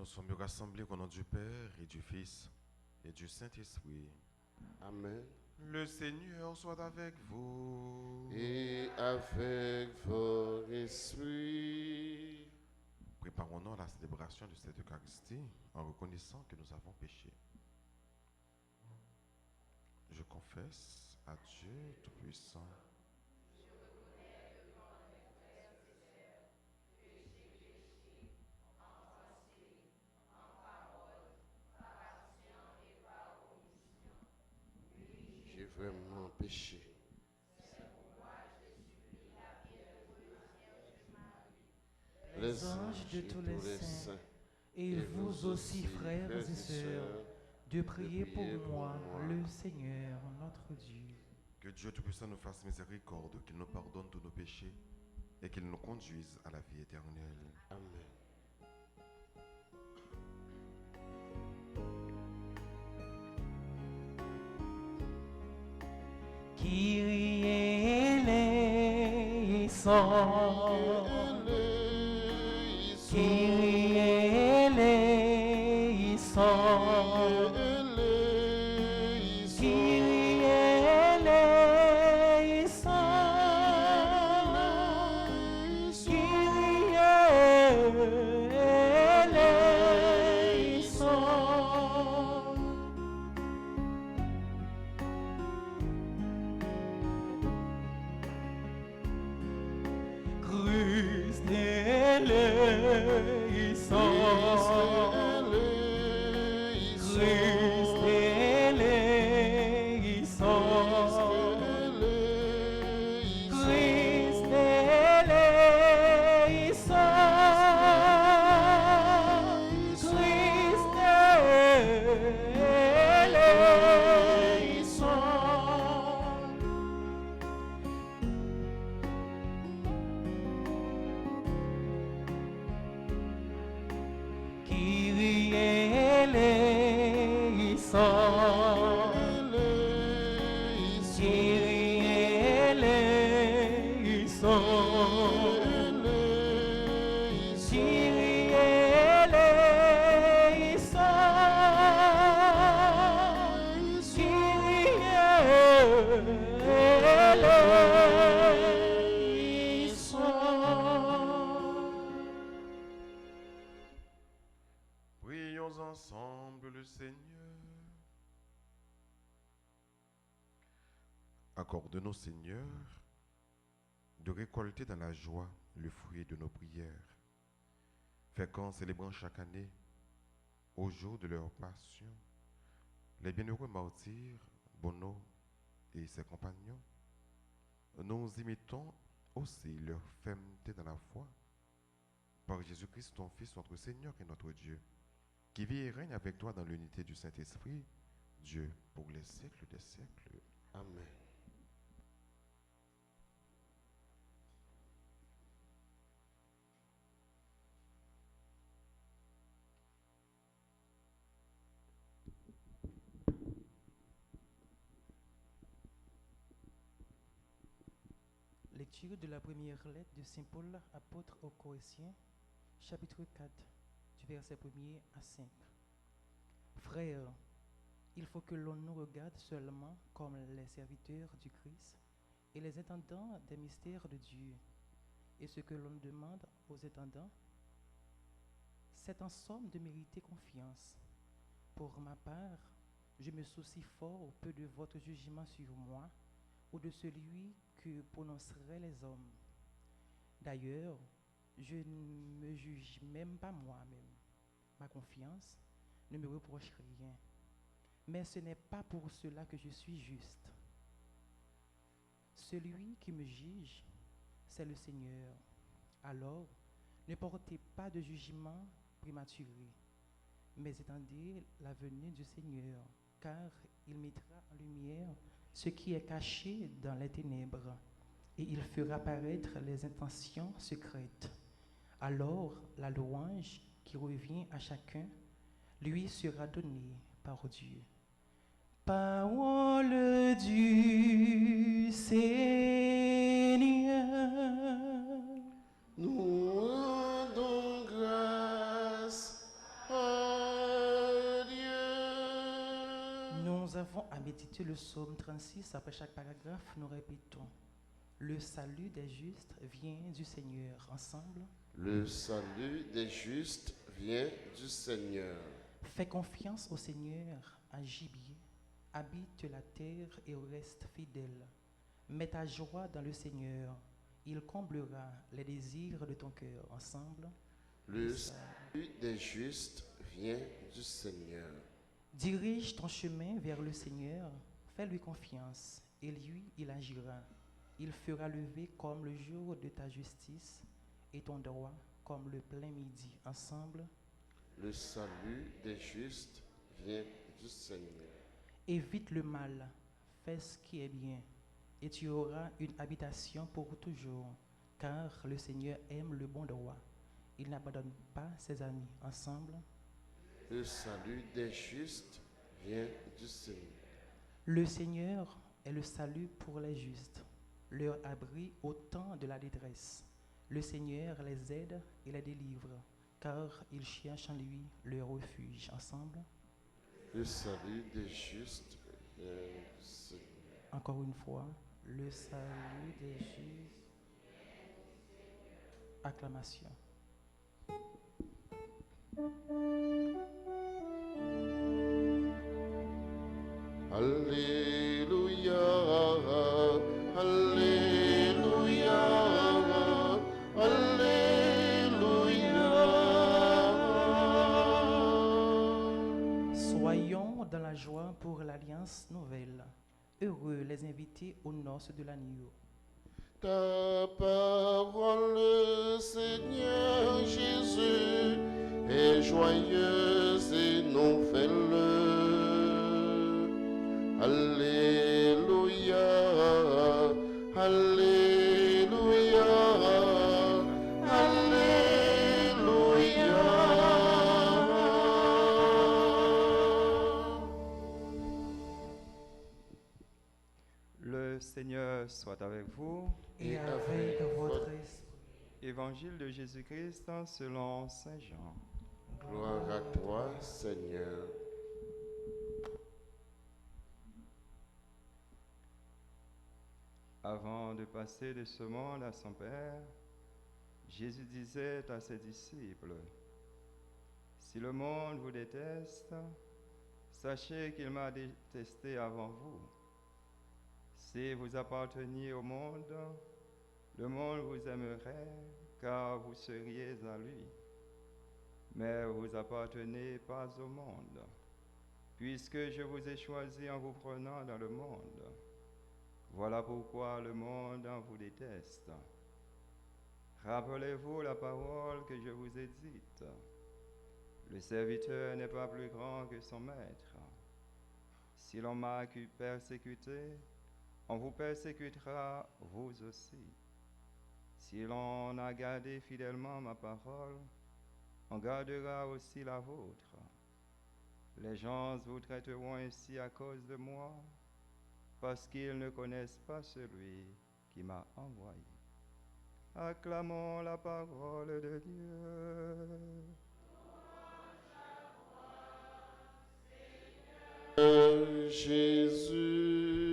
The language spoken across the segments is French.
nous sommes rassemblés au nom du Père et du Fils et du Saint-Esprit. Amen. Le Seigneur soit avec vous. Et avec votre esprit. Préparons-nous à la célébration de cette Eucharistie en reconnaissant que nous avons péché. Je confesse à Dieu Tout-Puissant. J'ai vraiment péché. Les anges de tous les saints, et vous aussi, frères et sœurs, de prier pour moi, le Seigneur, notre Dieu. Que Dieu Tout-Puissant nous fasse miséricorde, qu'il nous pardonne tous nos péchés et qu'il nous conduise à la vie éternelle. Amen. Kyrie eleison, Kyrie eleison, Kyrie eleison, Kyrie eleison. Christ eleison, Christ eleison, Christ eleison, Christ eleison. Kyrie eleison, Kyrie eleison, Kyrie eleison, Kyrie eleison. Prions ensemble le Seigneur. Accorde-nous, Seigneur, de récolter dans la joie le fruit de nos prières. Fais qu'en célébrant chaque année, au jour de leur passion, les bienheureux martyrs, Bono et ses compagnons, nous imitons aussi leur fermeté dans la foi par Jésus-Christ, ton Fils, notre Seigneur et notre Dieu, qui vit et règne avec toi dans l'unité du Saint-Esprit, Dieu, pour les siècles des siècles. Amen. Lecture de la première lettre de Saint Paul, apôtre aux Corinthiens, chapitre 4, du verset 1er à 5. Frères, il faut que l'on nous regarde seulement comme les serviteurs du Christ et les intendants des mystères de Dieu. Et ce que l'on demande aux intendants, c'est en somme de mériter confiance. Pour ma part, je me soucie fort peu de votre jugement sur moi ou de celui que prononceraient les hommes. D'ailleurs, je ne me juge même pas moi-même. Ma confiance ne me reproche rien. Mais ce n'est pas pour cela que je suis juste. Celui qui me juge, c'est le Seigneur. Alors, ne portez pas de jugement prématuré, mais attendez la venue du Seigneur, car il mettra en lumière ce qui est caché dans les ténèbres, et il fera paraître les intentions secrètes. Alors, la louange qui revient à chacun lui sera donnée par Dieu. Parole du Seigneur. Nous rendons grâce à à méditer le psaume 36. Après chaque paragraphe, nous répétons. Le salut des justes vient du Seigneur. Ensemble. Le salut des justes vient du Seigneur. Fais confiance au Seigneur, agis bien, habite la terre et reste fidèle. Mets ta joie dans le Seigneur, il comblera les désirs de ton cœur. Ensemble. Le salut des justes vient du Seigneur. Dirige ton chemin vers le Seigneur, fais-lui confiance, et lui, il agira. Il fera lever comme le jour de ta justice, et ton droit comme le plein midi. Ensemble. Le salut des justes vient du Seigneur. Évite le mal, fais ce qui est bien, et tu auras une habitation pour toujours, car le Seigneur aime le bon droit. Il n'abandonne pas ses amis. Ensemble. Le salut des justes vient du Seigneur. Le Seigneur est le salut pour les justes, leur abri au temps de la détresse. Le Seigneur les aide et les délivre, car ils cherchent en lui leur refuge. Ensemble. Le salut des justes vient du Seigneur. Encore une fois, le salut des justes. Acclamation. Alléluia, Alléluia, Alléluia. Soyons dans la joie pour l'alliance nouvelle. Heureux les invités aux noces de l'agneau. Ta parole, Seigneur Jésus, est joyeuse et nouvelle. Alléluia, Alléluia, Alléluia. Le Seigneur soit avec vous. Et avec votre esprit. Évangile de Jésus-Christ selon Saint Jean. Gloire à toi, Seigneur. Avant de passer de ce monde à son Père, Jésus disait à ses disciples, « Si le monde vous déteste, sachez qu'il m'a détesté avant vous. Si vous apparteniez au monde vous aimerait, car vous seriez à lui. Mais vous n'appartenez pas au monde, puisque je vous ai choisi en vous prenant dans le monde. Voilà pourquoi le monde vous déteste. Rappelez-vous la parole que je vous ai dite. Le serviteur n'est pas plus grand que son maître. Si l'on m'a persécuté, on vous persécutera vous aussi. Si l'on a gardé fidèlement ma parole, on gardera aussi la vôtre. Les gens vous traiteront ainsi à cause de moi, parce qu'ils ne connaissent pas celui qui m'a envoyé. Acclamons la parole de Dieu. Jésus.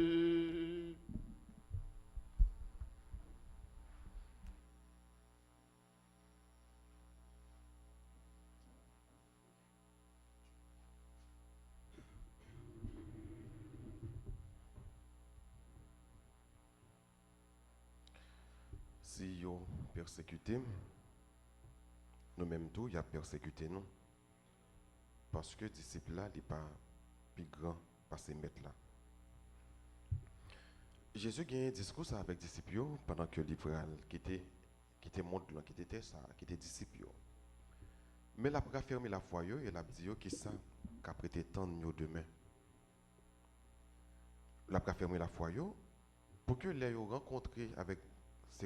Si yo persécuté, nous-mêmes tout, y a persécuté nous. Parce que disciple là, il n'est pas plus grand par ses maîtres là. Jésus a un discours avec les disciples pendant que l'Ibral qui était monde là, qui était ça, qui était disciple. Mais il a fermé la foi et il a dit que ça qu'a prêté tant de demain. Il a fermé la foi pour que les rencontrés avec une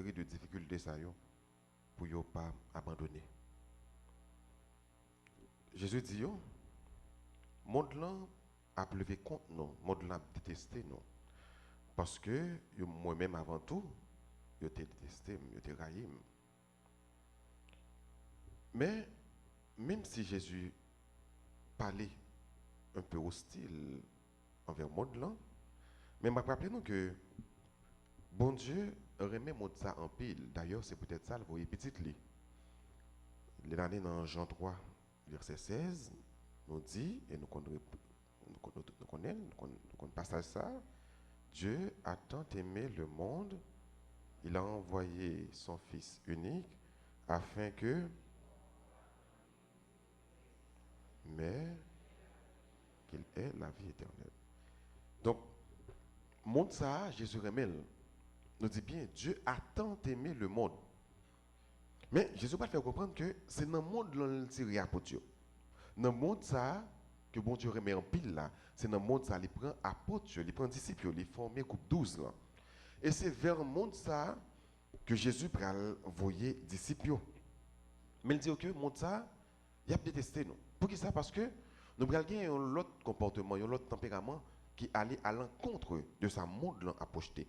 série de difficultés ça pour ne pas abandonner. Jésus dit le monde là a levé contre nous, le monde là a détesté nous. Parce que moi-même avant tout, je t'ai détesté, je t'ai raillé. Mais même si Jésus parlait un peu hostile envers le monde là. Mais je rappelle nous que bon Dieu remet monde ça en pile. D'ailleurs, c'est peut-être ça le voyez petit lit. L'année dans Jean 3, verset 16, nous dit, et nous connaissons passage ça, Dieu a tant aimé le monde, il a envoyé son Fils unique afin que, mais qu'il ait la vie éternelle. Donc, monde ça, Jésus remet, nous dit bien, Dieu a tant aimé le monde. Mais Jésus va faire comprendre que c'est dans le monde que l'on tire apôtre. Dans le monde ça, que bon Dieu remet en pile là, c'est dans le monde ça, il prend apôtre, il prend disciples, il forme groupe 12 là. Et c'est vers le monde ça que Jésus va envoyer disciples. Mais il dit que le monde ça, il a détesté nous. Pour qui ça? Parce que nous avons un autre comportement, un autre tempérament qui allait à l'encontre de sa monde là à projeter,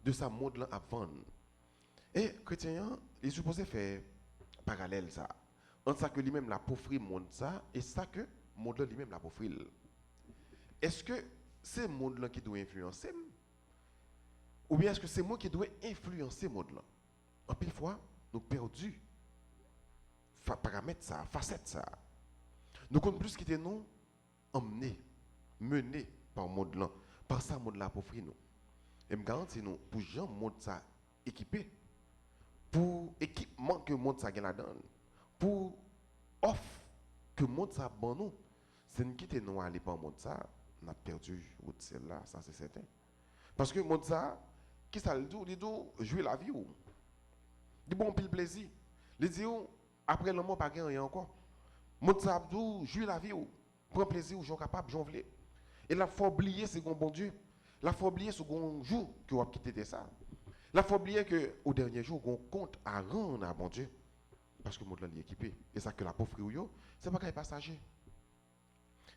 de sa monde là à vendre. Et chrétien, il est supposé faire parallèle ça. Entre ça que lui-même l'a offert monde ça et ça que monde lui-même l'a offert. Est-ce que c'est le monde là qui doit influencer ou bien est-ce que c'est moi qui dois influencer le monde là? En pile fois, nous perdu paramètre ça, facette ça. Nous comptons plus qui était nous emmenés, menés par le monde là, par ça le monde là pour offrir nous. Et me garantis nous pour gens monde ça équipé pour équipement que le monde ça gagne la donne, pour offre que le monde ça bon nous, c'est nous quitter nous aller par le monde ça, on a perdu route celle-là, ça c'est certain. Parce que le monde ça, qui ça le dit, il dit jouer la vie ou, du bon pile plaisir, il dit après le mot pas rien encore, le monde ça dit jouer la vie ou, prend plaisir ou j'en capable, j'en voulais. Et là faut oublier c'est bon Dieu, là faut oublier ce bon jour que vous avez quitté ça. Là, il faut oublier qu'au dernier jour, on compte à rendre à bon Dieu. Parce que le monde est équipé. Et ça que la pauvre ce n'est pas qu'un passager.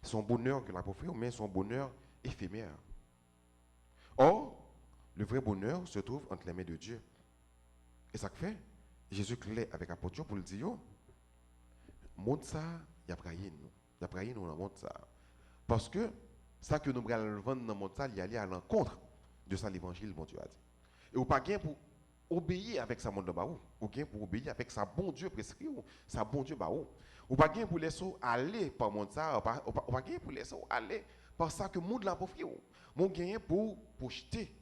Son bonheur que la pauvre mais son bonheur éphémère. Or, le vrai bonheur se trouve entre les mains de Dieu. Et ça que fait, Jésus clé avec l'apôtre pour le dire, monde ça, il y a praillé nous. Il y a praillé nous dans le monde ça. Parce que ça que nous allons vendre dans le monde ça, il y aller à l'encontre de ça l'évangile, bon Dieu a dit. Et ou pas gain pour obéir avec sa monde de baou, ou gain pour obéir avec sa bon Dieu prescrit, ou sa bon Dieu baou. Ou pas gain pour laisser aller par monde ça, ou pas gain pour laisser aller par ça que monde la pauvre. Mon gain pour projeter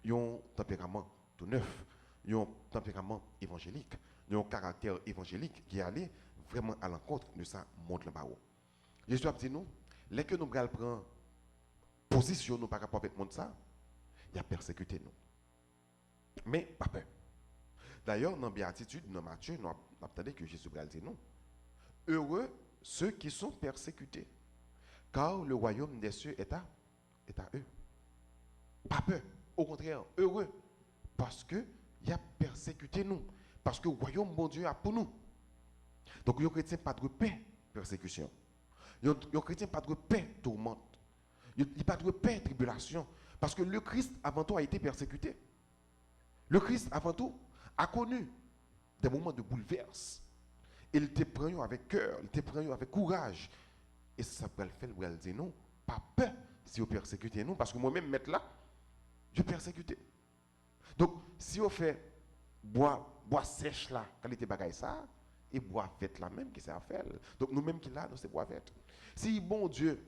un tempérament tout neuf, un tempérament évangélique, un caractère évangélique qui allait vraiment à l'encontre de ça monde la baou. Jésus a dit nous, les que nous prendre position nous par rapport avec monde ça, il a persécuté nous. Mais pas peur. D'ailleurs, dans la béatitude, dans Matthieu, nous attendons que Jésus va dire non. Heureux ceux qui sont persécutés, car le royaume des cieux est à eux. Pas peur. Au contraire, heureux. Parce qu'il a persécuté nous. Parce que le royaume, bon Dieu, a pour nous. Donc, les chrétiens pas de paix, persécution. Les chrétiens pas de paix, tourmente. Il n'y a pas de paix, tribulation. Parce que le Christ, avant tout, a été persécuté. Le Christ, avant tout, a connu des moments de bouleverse. Il te prend avec cœur, il te prend avec courage. Et ça peut le faire, il va dire non, pas peur si vous persécutez nous, parce que moi-même, mettre là, je persécuté. Donc, si on fait bois sèche là, qualité bagaille ça, et bois vête là même, qui c'est à faire. Donc, nous-mêmes qui là, nous c'est bois vête. Si bon Dieu,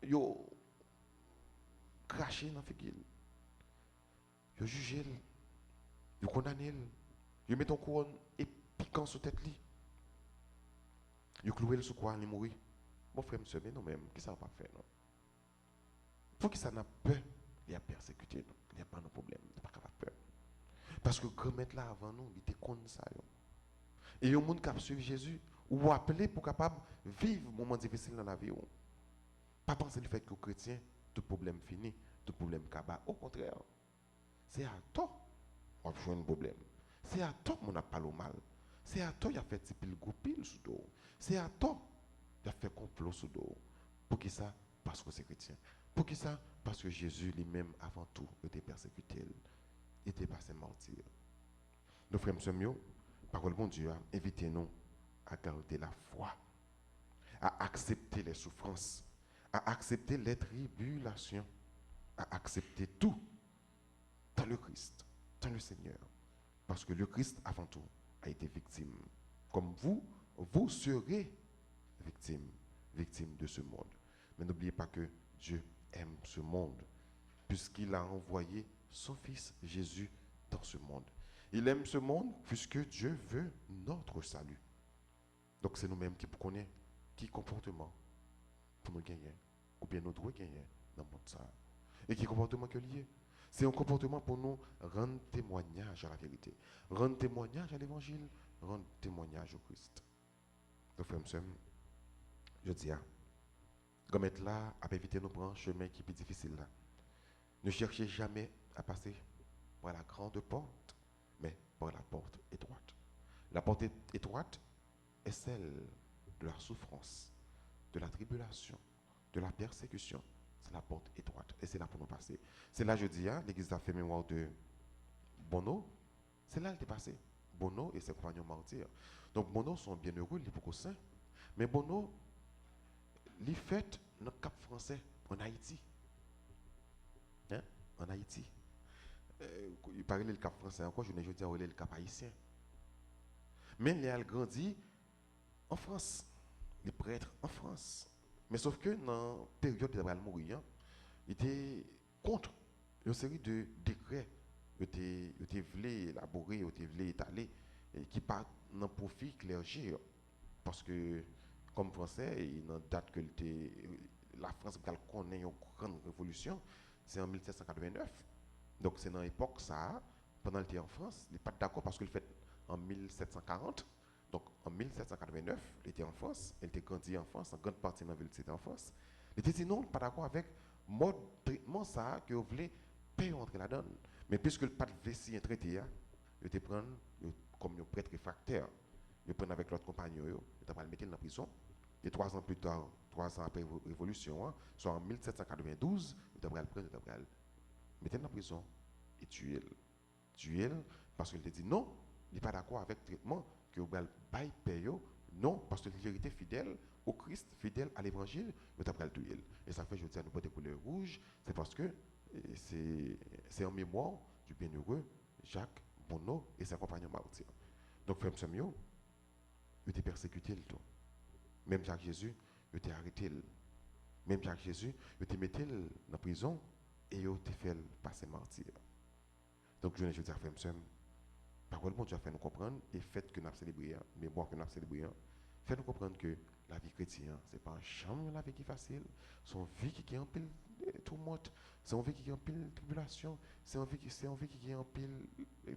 yo craché dans la figure, yo jugé, yo condamné, yo met ton couronne et piquant sur tête li. Yo cloué le sous quoi, il mourir. Mon frère, monsieur, mais nous-mêmes, qui ça va pas faire, non? Faut que ça n'a peur, il a persécuté nous. Il n'y a pas de problème, il n'y a pas de peur. Parce que grand maître là avant nous, il était contre ça. Et il y a un monde qui a suivi Jésus, ou appelé pour capable vivre un moment difficile dans la vie. Pas penser le fait que chrétien, tout problème fini, tout problème cabas. Au contraire, c'est à toi on a un problème. C'est à toi qu'on a parlé mal. C'est à toi qu'il a fait petit pile goupil sous dos. C'est à toi qu'il a fait complot sous dos. Pour qui ça? Parce que c'est chrétien. Pour qui ça? Parce que Jésus lui-même, avant tout, était persécuté. Il était passé martyr. Nos frères et sœurs, parole bon Dieu, invitez-nous à garder la foi, à accepter les souffrances, à accepter les tribulations, à accepter tout dans le Christ, dans le Seigneur. Parce que le Christ, avant tout, a été victime. Comme vous serez victime de ce monde. Mais n'oubliez pas que Dieu aime ce monde, puisqu'il a envoyé son Fils Jésus dans ce monde. Il aime ce monde puisque Dieu veut notre salut. Donc c'est nous-mêmes qui connaissons qui comportement pour nous gagner, ou bien nous devons gagner dans le monde ça. Et qui comportement que lié? C'est un comportement pour nous rendre témoignage à la vérité, rendre témoignage à l'évangile, rendre témoignage au Christ. Donc frères et sœurs, je dis, comme être là, à éviter nous prendre un chemin qui est plus difficile là. Ne cherchez jamais à passer par la grande porte, mais par la porte étroite. La porte étroite est celle de la souffrance, de la tribulation, de la persécution. C'est la porte étroite. Et c'est là pour nous passer. C'est là, je dis, l'église a fait mémoire de Bono. C'est là qu'elle est passée. Bono et ses compagnons martyrs. Donc, Bono sont bienheureux, ils sont beaucoup saints. Mais Bono, il fait dans le Cap français, en Haïti. Hein? En Haïti. Il parlait le Cap français encore, je ne dis pas le Cap haïtien. Mais il a grandi en France. Les prêtres en France. Mais sauf que dans la période de la mourir, il était contre une série de décrets qui voulaient élaborer, qui voulaient étaler, et qui partent dans le profit clergé. Parce que, comme français, dans la date que la France connaît une grande révolution, c'est en 1789. Donc c'est dans l'époque, ça, pendant qu'il était en France, il n'est pas d'accord parce qu'il fait en 1740. Donc en 1789, il était en France, il était grandi en France, en grande partie de la ville c'était en France. Il était dit non, pas d'accord avec le mode de traitement ça que vous voulez payer entre la donne. Mais puisque le pas de vessie traité, il te prend comme un prêtre réfractaire. Il prend avec l'autre compagnon, il va le mettre dans la prison. Et 3 ans plus tard, 3 ans après la Révolution, soit en 1792, il va le prendre, il va le mettre dans la prison et tuer. Tuer parce qu'il te dit non, il n'est pas d'accord avec le traitement que vous allez payer. Non, parce que il était fidèle au Christ, fidèle à l'évangile, vous allez le tuer. Et ça fait, je dis à nous porter couleur rouge, c'est parce que c'est en mémoire du bienheureux Jacques Bono et ses compagnons martyrs. Donc, frère Samuel, il était persécuté le tout. Même Jacques Jésus, il était arrêté. Même Jacques Jésus, il était mis dans la prison et il était fait passer martyr. Donc, je dis à frère Samuel, parole bon Dieu a fait nous comprendre et fait que nous avons célébré, mais bon que nous avons célébré, fait nous comprendre que la vie chrétienne, ce n'est pas un champ la vie qui est facile, c'est une vie qui est en pile tourmente, c'est une vie qui est en pile tribulation, c'est une vie qui est en pile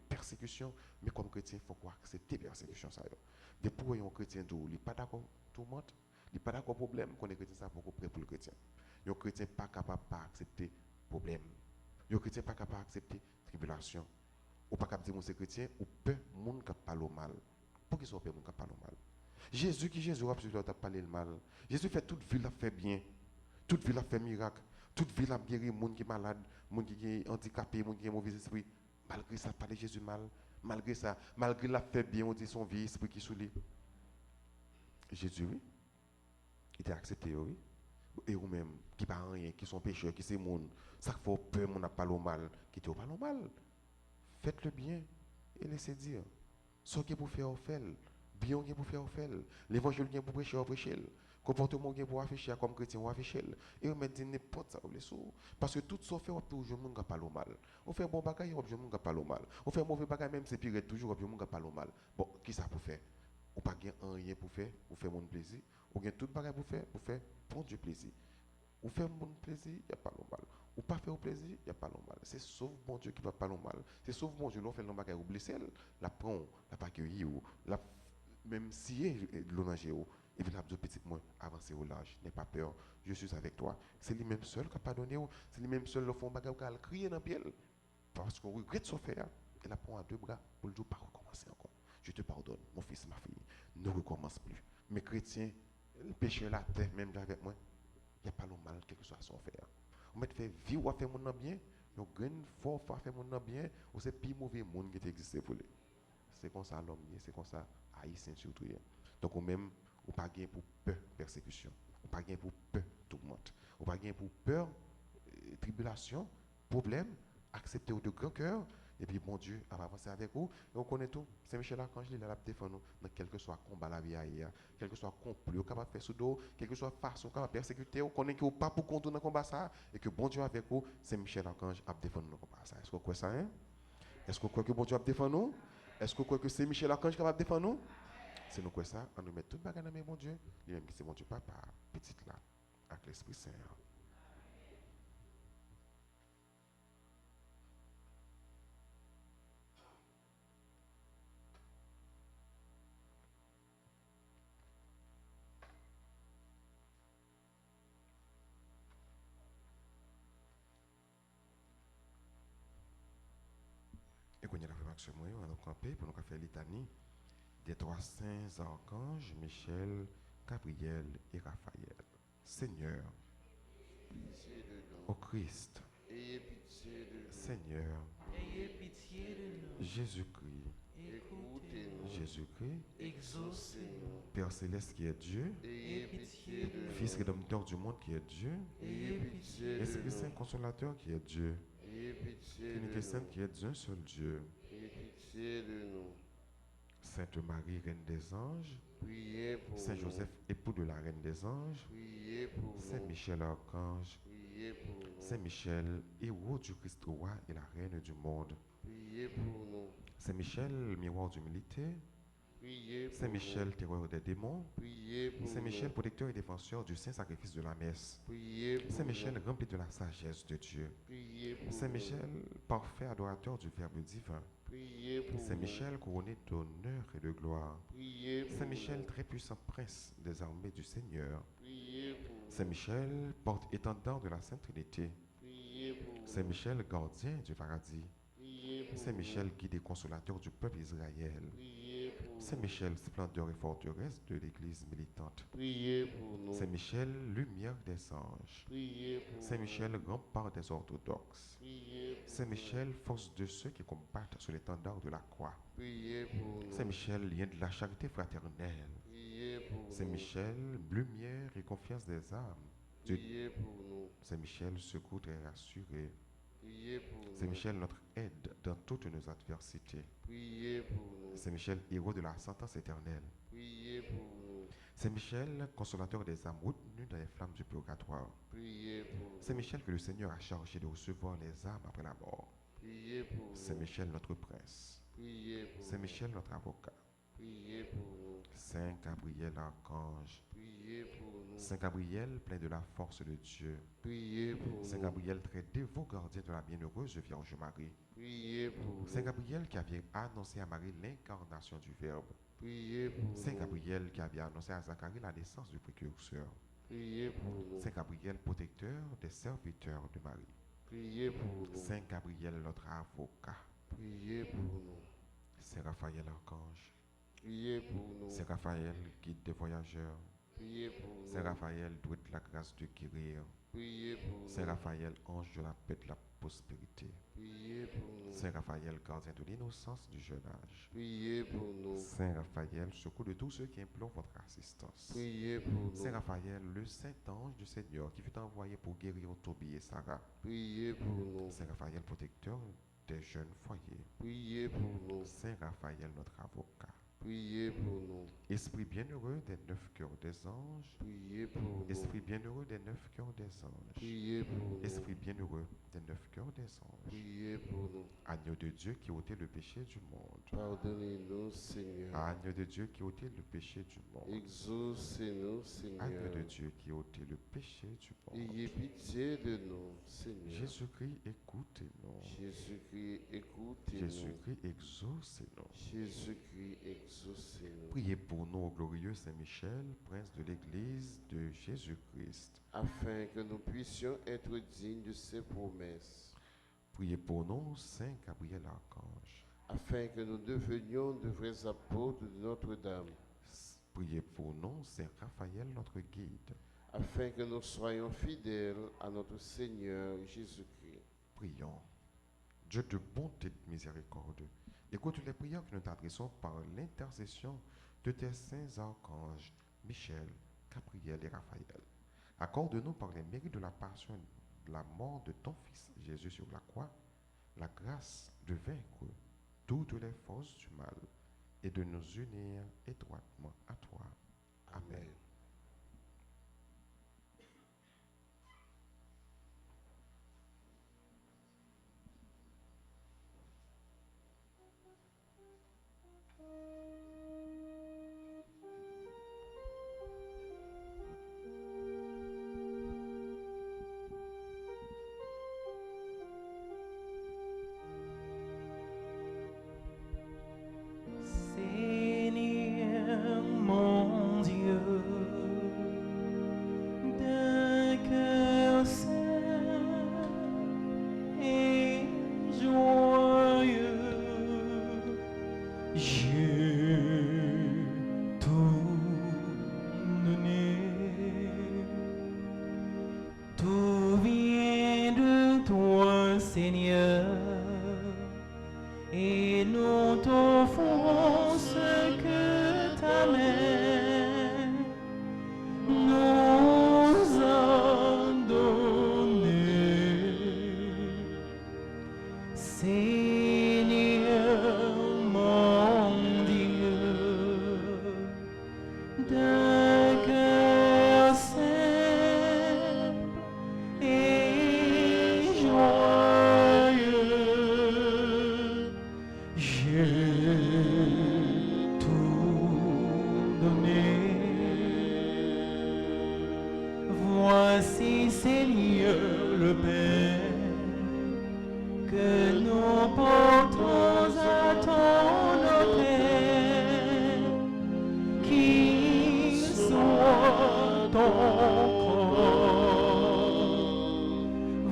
persécution, mais comme chrétien, il faut accepter persécution. Des pour un chrétien, il n'est pas d'accord tourmente, il n'est pas d'accord problème, qu'on est chrétien, ça beaucoup près pour le chrétien. Un chrétien n'est pas capable d'accepter problème. Un chrétien n'est pas capable d'accepter tribulation. Ou pas capable de dire que c'est chrétien, ou peu monde qui parle mal. Pour qu'ils soient peu monde qui parle mal. Jésus a parlé le mal. Jésus fait toute vie, il a fait bien. Toute vie, il a fait miracle. Toute vie, il a guéri monde qui est malade, monde qui est handicapé, monde qui est mauvais esprit. Malgré ça, parler Jésus mal. Malgré ça, malgré l'a fait bien, on dit son vie esprit qui est sous lui. Jésus, oui, il était accepté, oui. Et vous-même, qui ne parlent rien, qui sont pécheurs, qui sont monde, ça fait peur, on n'a pas le mal, qui te parle mal. Faites le bien et laissez dire. Ce qui est pour faire, fait. Bien qui est pour faire, fait. L'évangile qui est pour prêcher, prêcher. Comportement qui est pour afficher comme chrétien, on afficher. Et on met n'importe ça, parce que tout ça fait, on peut toujours monde qui parle mal. On fait bon bagage, on peut toujours monde qui parle mal. On fait mauvais bagage, même c'est pire, toujours on peut monde qui parle mal. Bon, qui ça pour faire? Ou pas rien pour faire mon plaisir. Ou bien tout bagage pour faire pour Dieu plaisir. Ou faire mon plaisir, il n'y a pas le mal. Ou pas faire au plaisir, il n'y a pas le mal. C'est sauf bon Dieu qui va pas le mal. C'est sauf bon Dieu, l'on fait le bagage ou blessé, la prend, la pas accueilli ou la même si l'onager ou et puis la petit moins avancer au large, n'aie pas peur, je suis avec toi. C'est lui-même seul qui a pardonné ou c'est lui-même seul le fond bagage qui a crié dans le pied parce qu'on regrette son faire et la prend à 2 bras pour le dire pas recommencer encore. Je te pardonne, mon fils, ma fille, ne recommence plus. Mes chrétiens, le péché la terre même avec moi. Il n'y a pas le mal, quel que soit son faire. On met fait vivre ou faire mon bien, on gagne fort pour faire mon bien, ou c'est plus mauvais monde qui existe pour lui. C'est comme ça l'homme, c'est comme ça haïtien surtout. Donc ou même ou pas gain pour peur persécution, ou pas gain pour peur tourmente. Ou pas gagner pour peur, tribulation, problème, accepter de grand cœur. Et puis, bon Dieu, va avancer avec vous. Et on connaît tout. Saint-Michel Archange, il est là pour défendre nous dans quel que soit combat la vie ailleurs, quel que soit complot capable de faire sous dos, quelle que soit façon capable de persécuter, on connaît que vous pas pour contourner le combat ça, et que bon Dieu avec vous, Saint-Michel Archange a défendre nous combat ça. Est-ce que vous croyez ça, hein? Est-ce que vous croyez que bon Dieu a défendre nous? Est-ce que vous croyez que Saint-Michel Archange est capable de défendre nous? Si nous croyons ça, on nous met tout le bagage dans mon Dieu, lui-même qui c'est mon Dieu Papa, petite là, avec l'Esprit Saint. Et qu'on y a la réaction, on va nous camper pour nous faire litanie des trois saints archanges, Michel, Gabriel et Raphaël. Seigneur, Pitié de au nous. Christ, Ayez pitié de nous. Seigneur, Ayez pitié de nous. Jésus-Christ, Écoutez-nous. Jésus-Christ, Exaucez-nous. Père Céleste qui est Dieu, Ayez pitié de nous. Fils rédempteur du monde qui est Dieu, Ayez pitié de Esprit Saint nous. consolateur qui est Dieu, Ayez pitié Trinité de Sainte nous. qui est un seul Dieu, Ayez pitié de nous. Sainte Marie, Reine des Anges, Priez pour Saint nous. Joseph, époux de la Reine des Anges, Priez pour Saint nous. Michel Archange, Priez pour nous. Saint Michel, héros du Christ roi et la Reine du monde, Priez pour nous. Saint Michel, miroir d'humilité, Priez pour Saint nous. Michel, terreur des démons, Priez pour Saint Michel, nous. protecteur et défenseur du saint sacrifice de la messe, Priez pour Saint Michel, nous. rempli de la sagesse de Dieu, Priez pour Saint nous. Michel, parfait adorateur du Verbe divin, Priez pour Saint nous. Michel, couronné d'honneur et de gloire, Priez pour Saint Michel, nous. très puissant prince des armées du Seigneur, Priez pour nous. Saint Michel, porte-étendard de la Sainte Trinité, Priez pour nous. Saint Michel, gardien du paradis, Priez pour Saint nous. Michel, guide et consolateur du peuple Israël, Priez pour Saint nous. Michel, splendeur et forteresse de l'Église militante, Priez pour nous. Saint Michel, lumière des anges, Priez pour Saint nous. Michel, rempart des orthodoxes, Priez pour Saint nous. Michel, force de ceux qui combattent sous l'étendard de la croix, Priez pour nous. Saint Michel, lien de la charité fraternelle, Priez pour Saint nous. Michel, lumière et confiance des âmes, Priez pour nous. Saint Michel, secours et rassuré, Priez pour nous. Saint Michel, notre aide dans toutes nos adversités, Priez pour nous. Saint Michel, héros de la sentence éternelle, Priez pour nous. Saint Michel, consolateur des âmes retenues dans les flammes du purgatoire, Priez pour nous. Saint Michel, que le Seigneur a chargé de recevoir les âmes après la mort, Priez pour Saint nous. Michel, notre prince, Priez pour Saint nous. Michel, notre avocat, Priez pour nous. Saint Gabriel, archange, Priez pour nous. Saint Gabriel, plein de la force de Dieu, Priez pour Saint nous. Gabriel, très dévot gardien de la bienheureuse Vierge Marie, Priez pour nous. Saint Gabriel qui avait annoncé à Marie l'incarnation du Verbe, Priez pour Saint nous. Gabriel qui avait annoncé à Zacharie la naissance du précurseur, Priez pour nous. Saint Gabriel, protecteur des serviteurs de Marie, Priez pour nous. Saint Gabriel, notre avocat, Priez pour nous. Saint Raphaël, archange, Priez pour nous. Saint Raphaël, guide des voyageurs, Priez pour nous. Saint Raphaël, doué de la grâce de guérir, Priez pour nous. Saint Raphaël, ange de la paix, de la prospérité, Priez pour nous. Saint Raphaël, gardien de l'innocence du jeune âge, Priez pour nous. Saint Raphaël, secours de tous ceux qui implorent votre assistance, Priez pour nous. Saint Raphaël, le saint ange du Seigneur qui fut envoyé pour guérir Tobie et Sarah, Priez pour nous. Saint Raphaël, protecteur des jeunes foyers, Priez pour nous. Saint Raphaël, notre avocat, Priez pour nous. Esprit bienheureux des 9 cœurs des anges, Priez pour nous. Esprit bienheureux des 9 cœurs des anges, Priez pour nous. Esprit bienheureux des 9 cœurs des anges, Priez pour nous. Agneau de Dieu qui ôtait le péché du monde, Pardonnez-nous, Seigneur. Agneau de Dieu qui ôtait le péché du monde, Exaucez-nous, Agneau Seigneur. de Dieu qui ôtait le péché du monde. Ayez pitié de nous, Seigneur. Jésus-Christ, écoutez-nous. Jésus-Christ, écoutez-nous. Jésus-Christ, exaucez-nous. Jésus-Christ, exaucez-nous. Priez pour nous, au glorieux Saint-Michel, prince de l'Église de Jésus-Christ. Afin que nous puissions être dignes de ses promesses. Priez pour nous, Saint Gabriel Archange. Afin que nous devenions de vrais apôtres de Notre-Dame. Priez pour nous, Saint Raphaël, notre guide. Afin que nous soyons fidèles à notre Seigneur Jésus-Christ. Prions. Dieu de bonté et de miséricorde, écoute les prières que nous t'adressons par l'intercession de tes saints archanges, Michel, Gabriel et Raphaël. Accorde-nous par les mérites de la passion et de la mort de ton Fils Jésus sur la croix, la grâce de vaincre toutes les forces du mal et de nous unir étroitement à toi. Amen. Seigneur mon Dieu, d'un cœur saint et joyeux, j'ai tout donné. Tout vient de toi, Seigneur, et nous t'offrons ce que ta main nous a donné. Seigneur mon Dieu, d'un cœur simple et joyeux, j'ai tout donné. Voici, Seigneur, le Père que nous portons à ton autel, qui soit ton corps.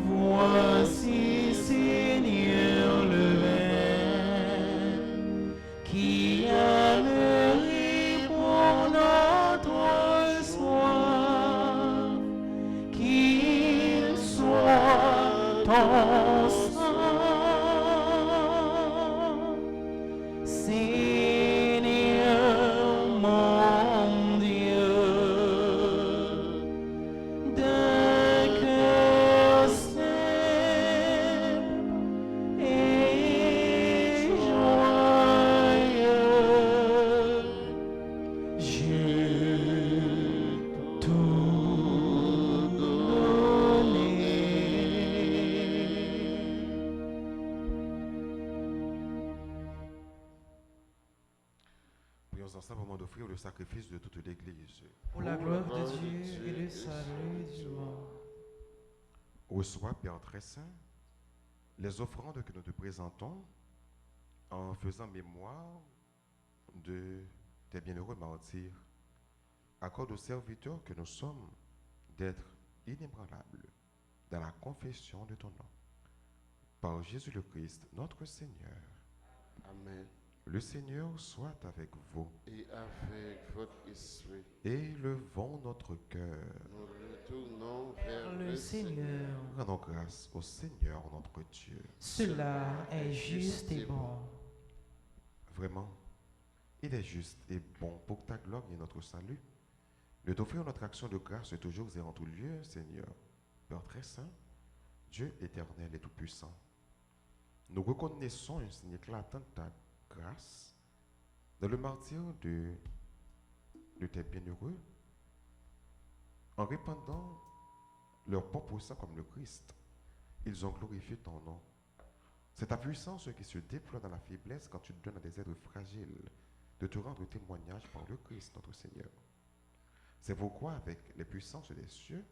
Voici, Seigneur, le vin qui amène pour notre soif, qu'il soit ton sang. Seigneur mon Dieu, d'un cœur simple et joyeux, j'ai tout donné. Prions ensemble au moment d'offrir le sacrifice de toute l'Église. Pour la gloire de Dieu et le salut du monde. Reçois, Père très saint, les offrandes que nous te présentons en faisant mémoire de tes bienheureux martyrs. Accorde aux serviteurs que nous sommes d'être inébranlables dans la confession de ton nom. Par Jésus le Christ, notre Seigneur. Amen. Le Seigneur soit avec vous. Et avec votre esprit, Élevons notre cœur. nous retournons vers Le Seigneur, Rendons grâce au Seigneur notre Dieu. cela est juste et bon. Vraiment, il est juste et bon pour ta gloire et notre salut de t'offrir notre action de grâce toujours et en tout lieu, Seigneur, Père très saint, Dieu éternel et tout-puissant. Nous reconnaissons un signe éclatant de ta grâce dans le martyre de tes bienheureux en répandant leur propre sang comme le Christ. Ils ont glorifié ton nom. C'est ta puissance qui se déploie dans la faiblesse quand tu donnes à des êtres fragiles de te rendre témoignage par le Christ, notre Seigneur. C'est pourquoi, avec les puissances des cieux,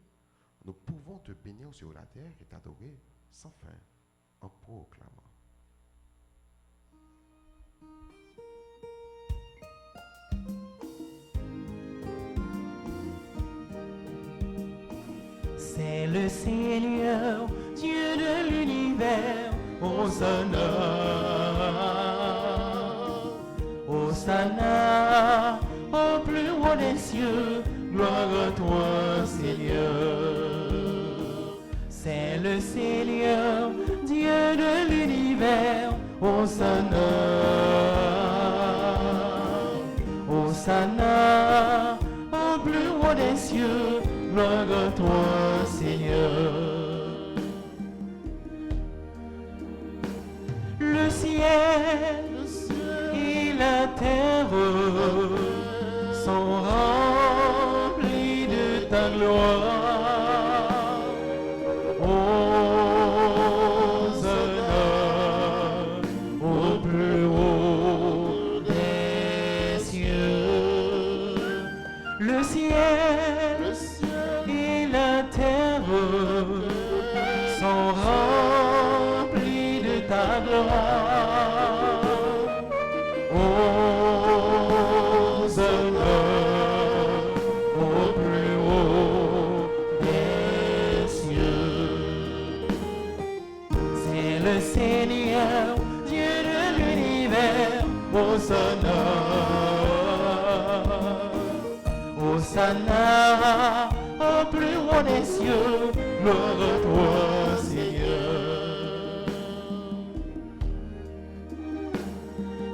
nous pouvons te bénir sur la terre et t'adorer sans fin en proclamant. C'est le Seigneur, Dieu de l'univers, Hosanna, Hosanna, au plus haut des cieux, gloire à toi, Seigneur. C'est le Seigneur, Dieu de l'univers, Hosanna, Hosanna, au plus haut des cieux, gloire à toi, Seigneur. Le ciel et la terre sont remplis de ta gloire. Hosanna au plus haut des cieux. Le ciel et la terre sont remplis de ta gloire. Hosanna au plus haut des cieux. C'est le Seigneur, Dieu de l'univers. Hosanna, Hosanna au plus haut des cieux. Gloire à toi, Seigneur.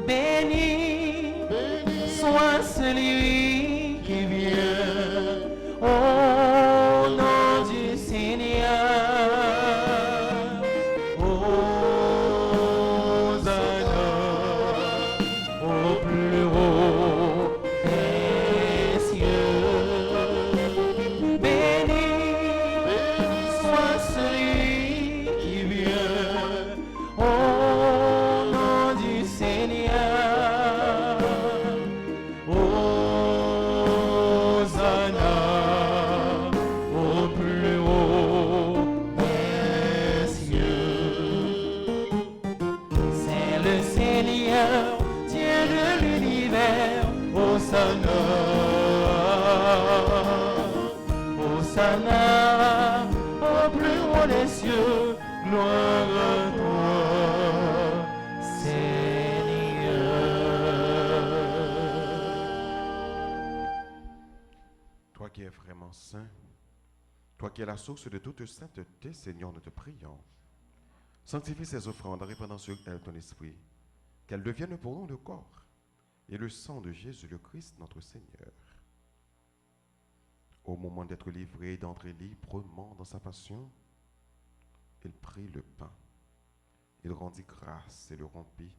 Béni soit celui qui vient au nom du Seigneur. Hosanna au plus haut des cieux. Béni soit celui qui vient au nom du Seigneur. Hosanna au plus haut des cieux. C'est le Seigneur, Dieu de l'univers. Hosanna, Hosanna au plus haut des cieux. Gloire à toi, Seigneur. Toi qui es vraiment saint, toi qui es la source de toute sainteté, Seigneur, nous te prions. Sanctifie ces offrandes en répandant sur elles ton esprit, qu'elles deviennent pour nous le corps et le sang de Jésus le Christ, notre Seigneur. Au moment d'être livré et d'entrer librement dans sa passion, il prit le pain, il rendit grâce et le rompit,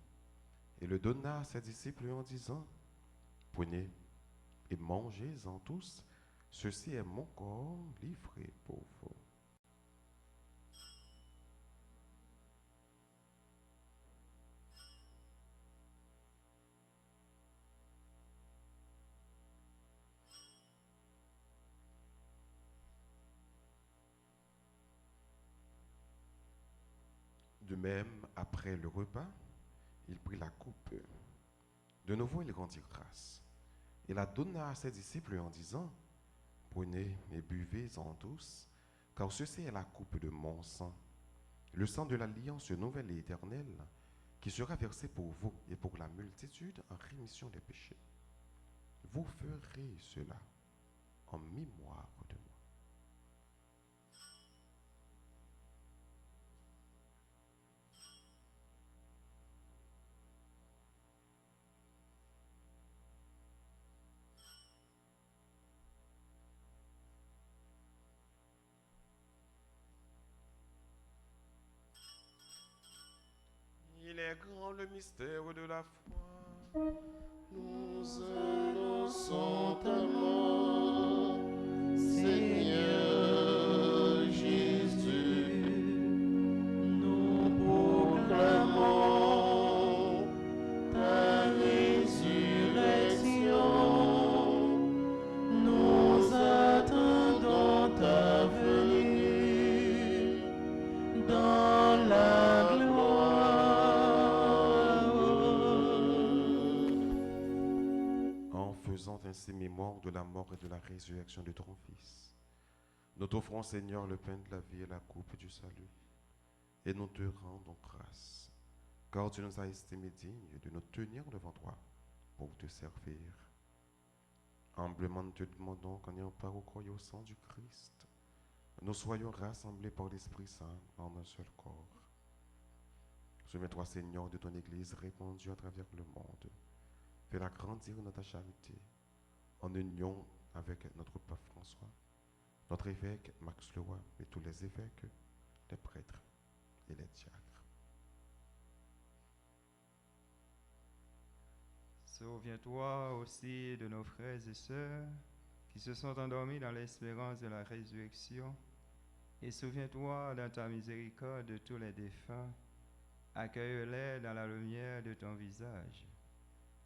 et le donna à ses disciples en disant, « Prenez et mangez-en tous, ceci est mon corps livré pour vous. » De même, après le repas, il prit la coupe. De nouveau, il rendit grâce. Il la donna à ses disciples en disant, « Prenez et buvez-en tous, car ceci est la coupe de mon sang, le sang de l'alliance nouvelle et éternelle, qui sera versé pour vous et pour la multitude en rémission des péchés. Vous ferez cela en mémoire de moi. » Il est grand le mystère de la foi. Nous annonçons ta mort, Seigneur Jésus. Nous proclamons ta résurrection. Nous attendons ta venue dans la gloire. En faisant ainsi mémoire de la mort et de la résurrection de ton Fils, nous t'offrons, Seigneur, le pain de la vie et la coupe du salut, et nous te rendons grâce, car tu nous as estimés dignes de nous tenir devant toi pour te servir. Humblement, nous te demandons qu'en ayant part au corps et au sang du Christ, nous soyons rassemblés par l'Esprit Saint en un seul corps. Souviens-toi, Seigneur, de ton Église répandue à travers le monde. Fais-la grandir dans ta charité, en union avec notre Pape François, notre évêque Max Leroy et tous les évêques, les prêtres et les diacres. Souviens-toi aussi de nos frères et sœurs qui se sont endormis dans l'espérance de la résurrection, et souviens-toi dans ta miséricorde de tous les défunts. Accueille-les dans la lumière de ton visage.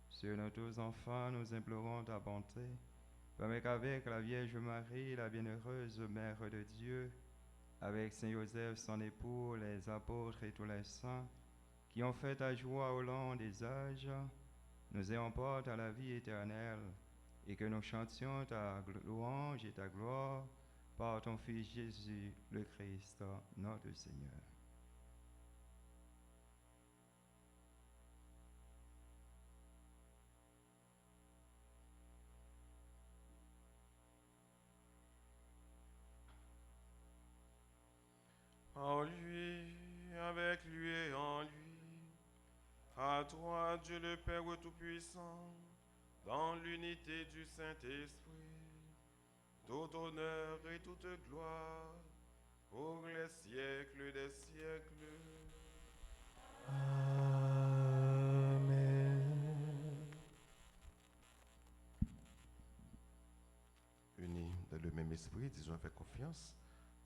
Sur nos tous enfants, nous implorons ta bonté. Permets qu'avec la Vierge Marie, la bienheureuse Mère de Dieu, avec Saint Joseph, son époux, les apôtres et tous les saints, qui ont fait ta joie au long des âges, nous ayons porte à la vie éternelle, et que nous chantions ta louange et ta gloire par ton Fils Jésus, le Christ, notre Seigneur. En lui, avec lui et en lui, à toi Dieu le Père Tout-Puissant, dans l'unité du Saint-Esprit, tout honneur et toute gloire, pour les siècles des siècles. Amen. Unis dans le même esprit, disons avec confiance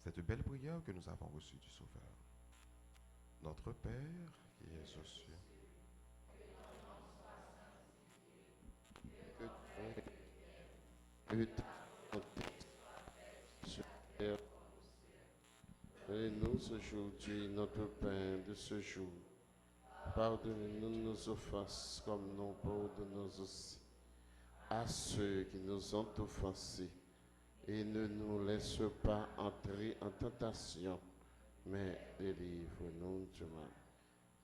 cette belle prière que nous avons reçue du Sauveur. Notre Père qui es aux cieux, Que ta volonté sur la terre. Donnez-nous aujourd'hui notre pain de ce jour. Pardonnez-nous nos offenses comme nous pardonnons aussi à ceux qui nous ont offensés. Et ne nous laisse pas entrer en tentation, mais délivre-nous du mal.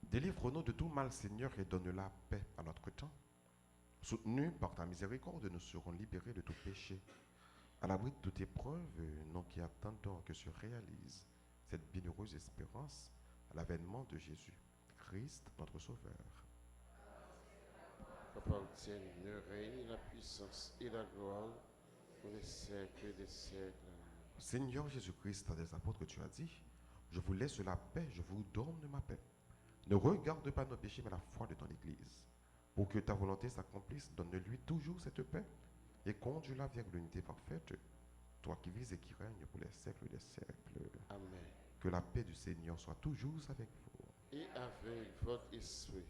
délivre-nous de tout mal, Seigneur, et donne la paix à notre temps. Soutenus par ta miséricorde, nous serons libérés de tout péché. À l'abri de toute épreuve, nous qui attendons que se réalise cette bienheureuse espérance à l'avènement de Jésus, Christ, notre Sauveur. Qu'appartienne le règne, la puissance et la gloire pour les siècles des siècles. Seigneur Jésus-Christ, à des apôtres, tu as dit, je vous laisse la paix, je vous donne ma paix. Ne regarde pas nos péchés, mais la foi de ton Église. Pour que ta volonté s'accomplisse, donne-lui toujours cette paix et conduis-la vers l'unité parfaite, toi qui vis et qui règnes pour les siècles des siècles. Amen. Que la paix du Seigneur soit toujours avec vous. Et avec votre esprit.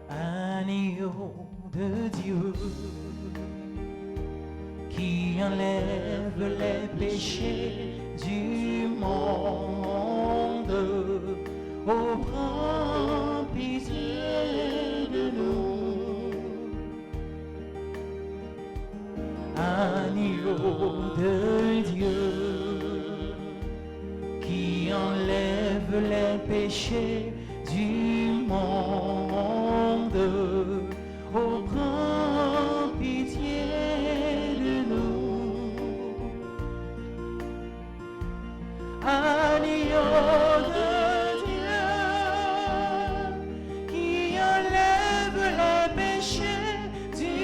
Agneau de Dieu qui enlève les péchés du monde, oh prends pitié de nous. Agneau de Dieu qui enlève les péchés du monde, oh prends pitié de nous. Agneau de Dieu qui enlève les péchés du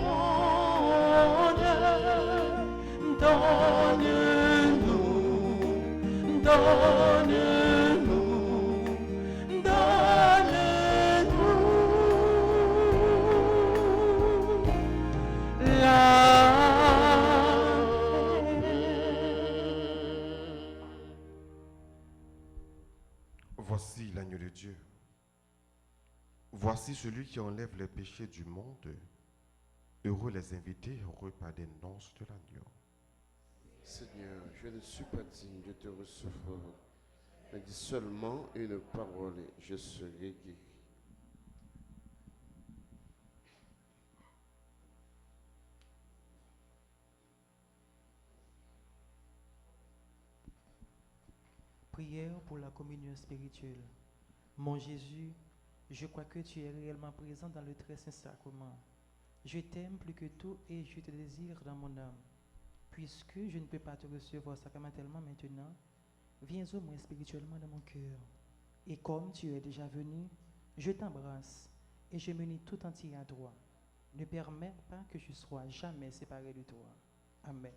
monde, donne-nous, donne-nous, Voici l'agneau de Dieu. Voici celui qui enlève les péchés du monde. Heureux les invités au repas des noces de l'agneau. Seigneur, je ne suis pas digne de te recevoir, mais dis seulement une parole et je serai guéri. Prière pour la communion spirituelle. Mon Jésus, je crois que tu es réellement présent dans le très saint sacrement. Je t'aime plus que tout et je te désire dans mon âme. Puisque je ne peux pas te recevoir sacramentellement maintenant, Viens au moins spirituellement dans mon cœur. Et comme tu es déjà venu, je t'embrasse et je me lis tout entier à toi. Ne permets pas que je sois jamais séparé de toi. Amen.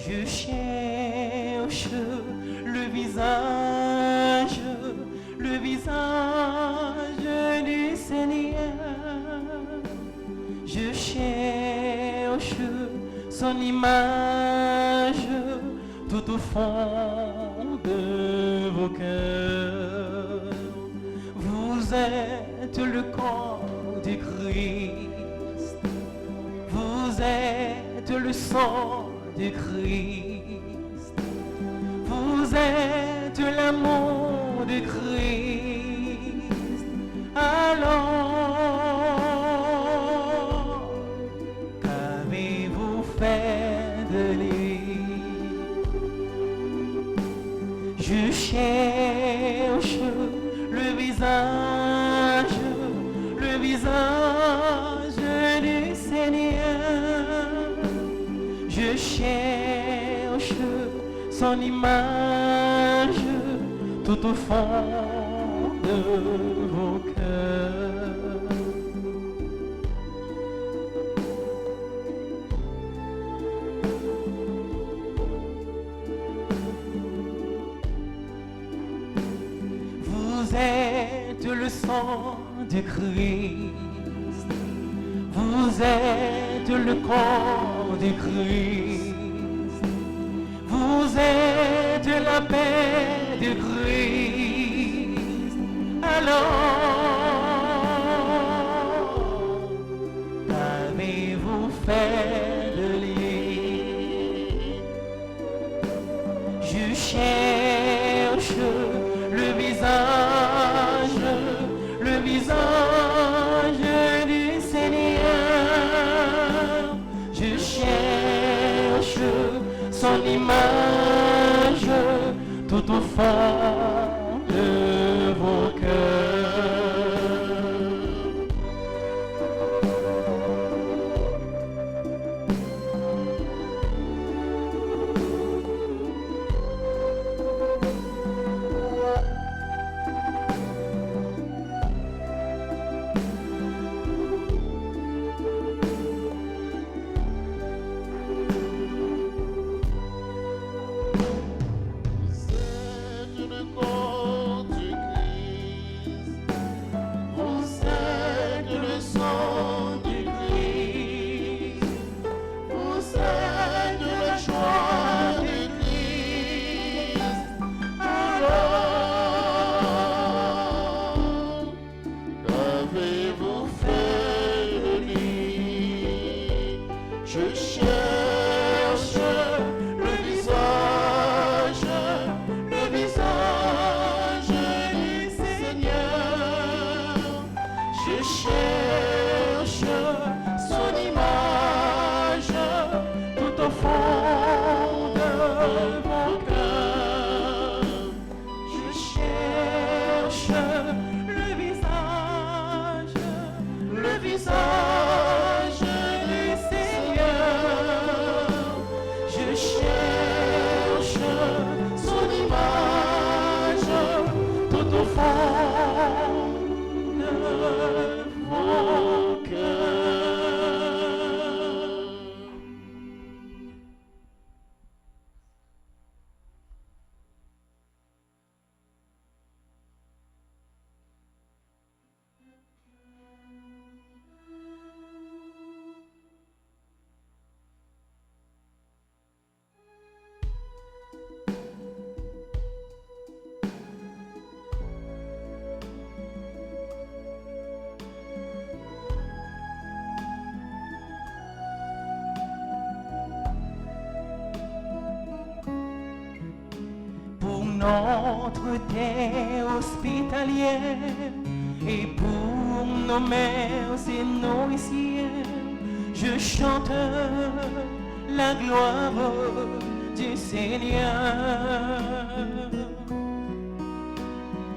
Je cherche le visage du Seigneur. Je cherche son image tout au fond de vos cœurs. Vous êtes le corps du Christ. Vous êtes le sang du Christ. Vous êtes l'amour du Christ. Alors, qu'avez-vous fait de lui? Je cherche le visage du Seigneur. Je cherche son image tout au fond de vos cœurs. Vous êtes le sang du Christ. Vous êtes le corps du Christ. Vous êtes la paix du Christ. Alors, qu'avez-vous fait de lui? Je cherche le visage du Seigneur. Je cherche son image tout au fond de vos cœurs. notre terre hospitalière et pour nos mères et nourricières, je chante la gloire du Seigneur.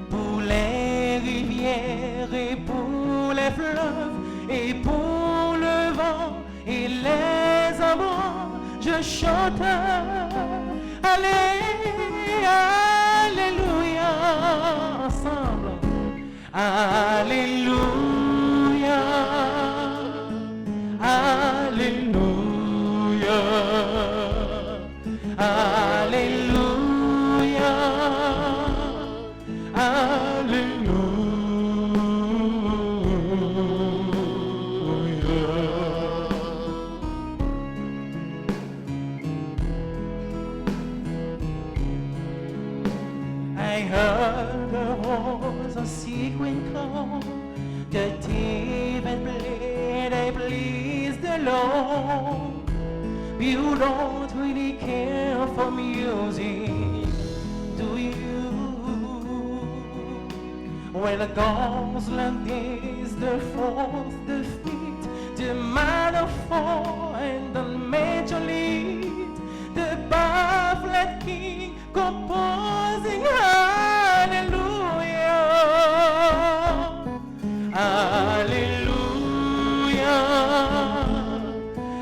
Pour les rivières et pour les fleuves et pour le vent et les embruns, je chante Alléluia ensemble. Alléluia, Alléluia, Alléluia, I heard the rose of sequin call, the David blade I please the Lord. You don't really care for music, do you? When the gods like this, the fourth, the fifth, the minor fall and the major lead, the baffled king composing hallelujah, hallelujah,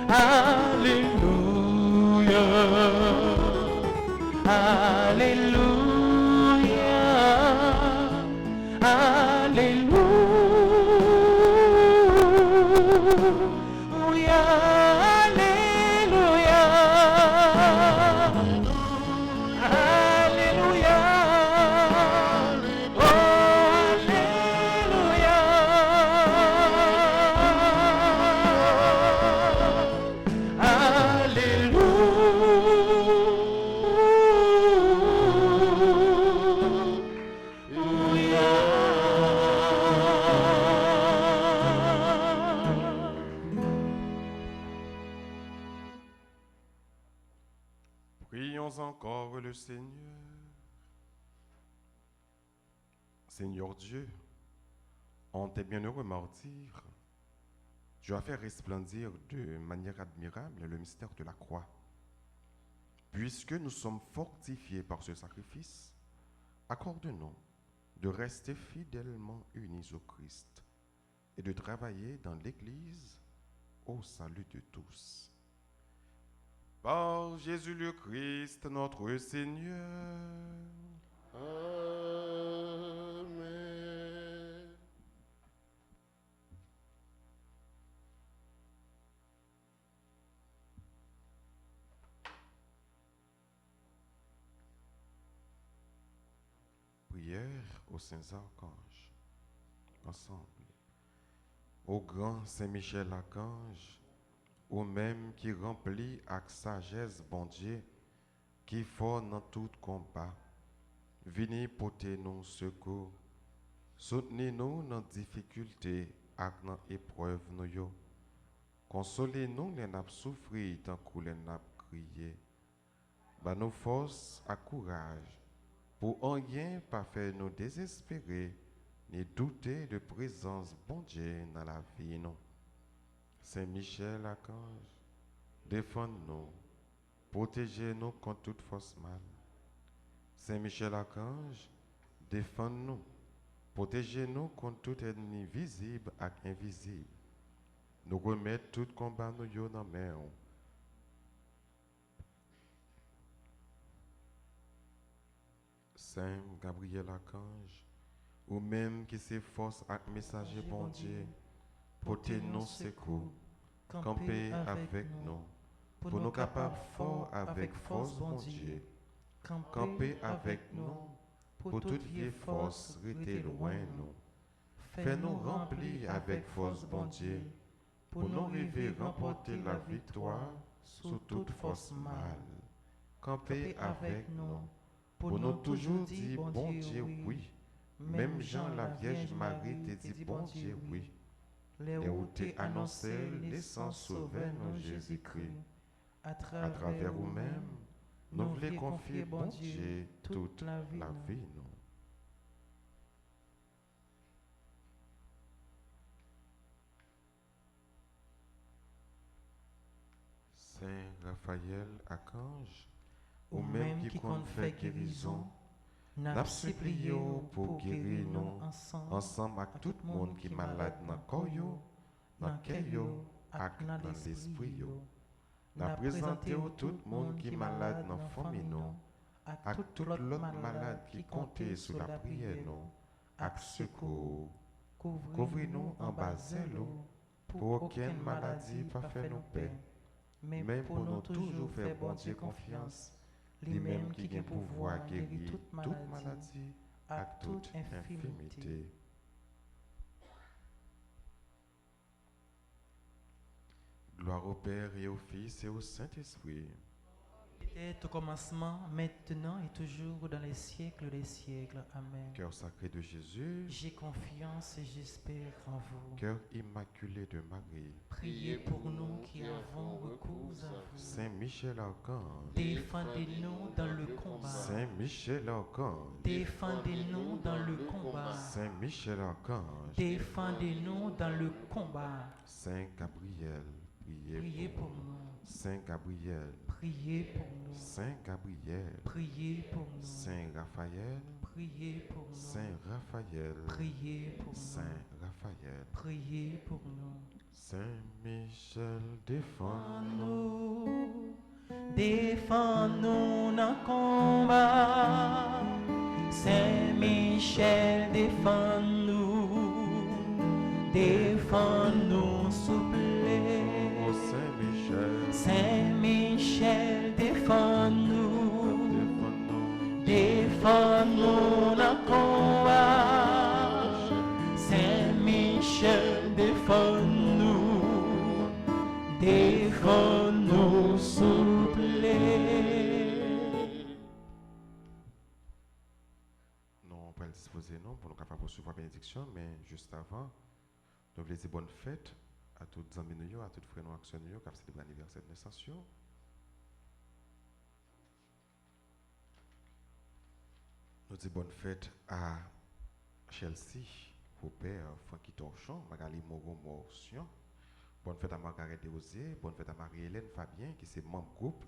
hallelujah, hallelujah, Prions encore le Seigneur. Seigneur Dieu, en tes bienheureux martyrs, tu as fait resplendir de manière admirable le mystère de la croix. Puisque nous sommes fortifiés par ce sacrifice, accorde-nous de rester fidèlement unis au Christ et de travailler dans l'Église au salut de tous. Par Jésus le Christ, notre Seigneur. Amen. Prière aux saints archanges. Ensemble. Au grand Saint-Michel archange, ou même qui remplit avec sagesse bon Dieu, qui fort dans tout combat, venez porter nous secours, soutenez-nous dans difficulté et dans épreuve nous yo, consolez-nous les n'a souffrir tant que les n'a crié, bah nous force à courage, pour rien pas faire nous désespérer, ni douter de présence bon Dieu dans la vie nous. Saint Michel archange, défends-nous, protégez-nous contre toute force mal. Saint Michel archange, défends-nous, protégez-nous contre tout ennemi visible et invisible. Nous remettons tout combat nous yo dans main. Saint Gabriel archange, ou même qui s'efforce avec messager bon Dieu, portez-nous secours, campez avec nous, pour nous capables fort avec force bon Dieu, campez avec nous, pour toute vieille force rester loin nous, fais-nous remplir avec force bon Dieu, pour nous arriver remporter la victoire sous toute force mal, campez avec nous, pour nous toujours dire bon Dieu oui, même Jean la Vierge Marie te dit bon Dieu oui. Et où t'es annoncé l'essence sauveur en Jésus-Christ. À travers vous-même, nous voulons confier, bon Dieu, toute la vie, nous. Saint Raphaël, archange, ou même qui compte fait guérison, n'a supplié pour guérir nous ensemble avec tout le monde qui est malade dans le corps, dans le cœur et dans l'esprit. N'a présenté tout le monde qui est malade dans la famille, avec tout l'autre malade qui comptait sur la prière, avec secours. Couvrez-nous en bas pour aucune maladie pas faire nous paix. Même pour nous toujours faire bon Dieu confiance, lui-même qui a pouvoir guérir toute maladie et toute infirmité. Gloire au Père et au Fils et au Saint-Esprit. Était au commencement, maintenant et toujours dans les siècles des siècles. Amen. Cœur sacré de Jésus, J'ai confiance et j'espère en vous. cœur immaculé de Marie, Priez pour nous qui avons recours à vous. Saint Michel Archange, Défendez-nous dans le combat. Saint Michel Archange, Défendez-nous dans le combat. Saint Michel Archange, Défendez-nous dans le combat. Saint Gabriel, Priez pour nous. Saint Gabriel, Priez pour nous. Saint Gabriel, Priez pour nous. Saint Raphaël, Priez pour nous. Saint Raphaël, Priez pour nous. Saint Raphaël, Priez pour nous. Saint Michel, défends-nous. Défends-nous dans le combat. Saint Michel, défends-nous. Défends-nous, s'il vous plaît. Oh Saint Michel, Saint Michel, défends-nous. défends-nous. Défends-nous dans le combat. Saint Michel, défends-nous. Défends-nous, s'il vous plaît. Nous on peut le disposer non pour nous capables de recevoir la bénédiction, mais juste avant, nous voulons dire bonne fête à toutes les amis, à toutes les frères nous actions qui ont célébré l'anniversaire de naissance. Nous disons bonne fête à Chelsea, au père Francky Torchon, Magali Moron-Morsion. Bonne fête à Margaret Desrosiers, bonne fête à Marie-Hélène Fabien, qui est membre groupe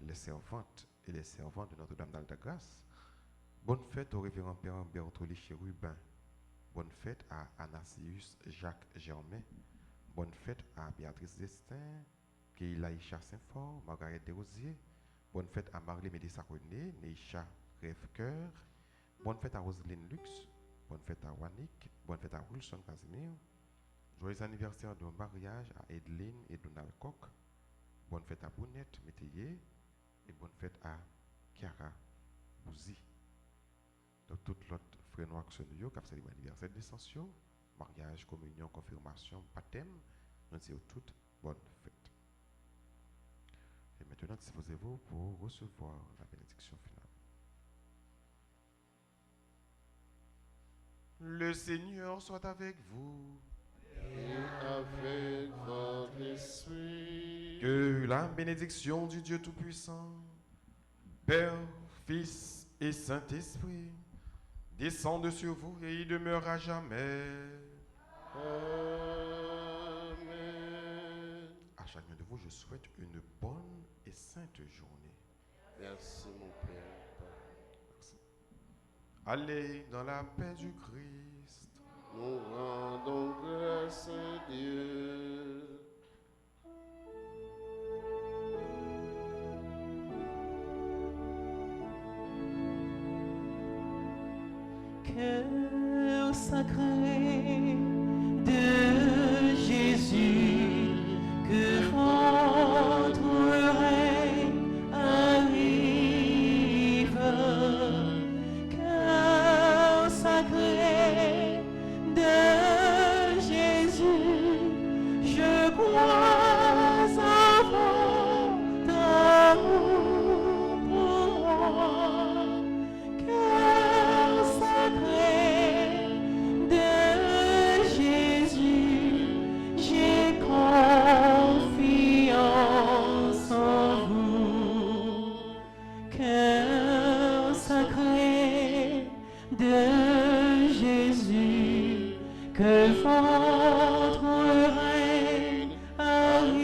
Les Servantes et les Servants de Notre-Dame d'Alta-Grâce. Bonne fête au révérend père Bertoli Chérubin. Bonne fête à Anasius Jacques Germain. Bonne fête à Béatrice Destin, Kéilaïcha Saint-Fort, Margaret Desrosiers. Bonne fête à Marley Médissa René, Neisha Rêve-Cœur. Bonne fête à Roselyne Lux. Bonne fête à Wanik. Bonne fête à Wilson Casimir. Joyeux anniversaire de mariage à Edeline et Donald Koch. Bonne fête à Bounette Métayer. Et bonne fête à Chiara Bouzi. Donc, toute l'autre frère noir qui sont qui ont célébré l'anniversaire de naissance, mariage, communion, confirmation, baptême, nous disons toutes bonne fête. Et maintenant, disposez-vous pour recevoir la bénédiction finale. Le Seigneur soit avec vous. Et avec votre esprit. Que la bénédiction du Dieu Tout-Puissant, Père, Fils et Saint-Esprit, descende sur vous et y demeure à jamais. Amen. À chacun de vous, je souhaite une bonne et sainte journée. Merci mon Père. Merci. Allez dans la paix du Christ. Nous rendons grâce à Dieu. Cœur sacré de Jésus, que votre règne arrive. Cœur sacré de Jésus, je crois avoir d'amour pour moi. Cœur sacré de que votre règne arrive,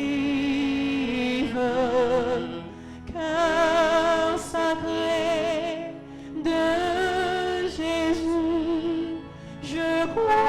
cœur sacré de Jésus, je crois.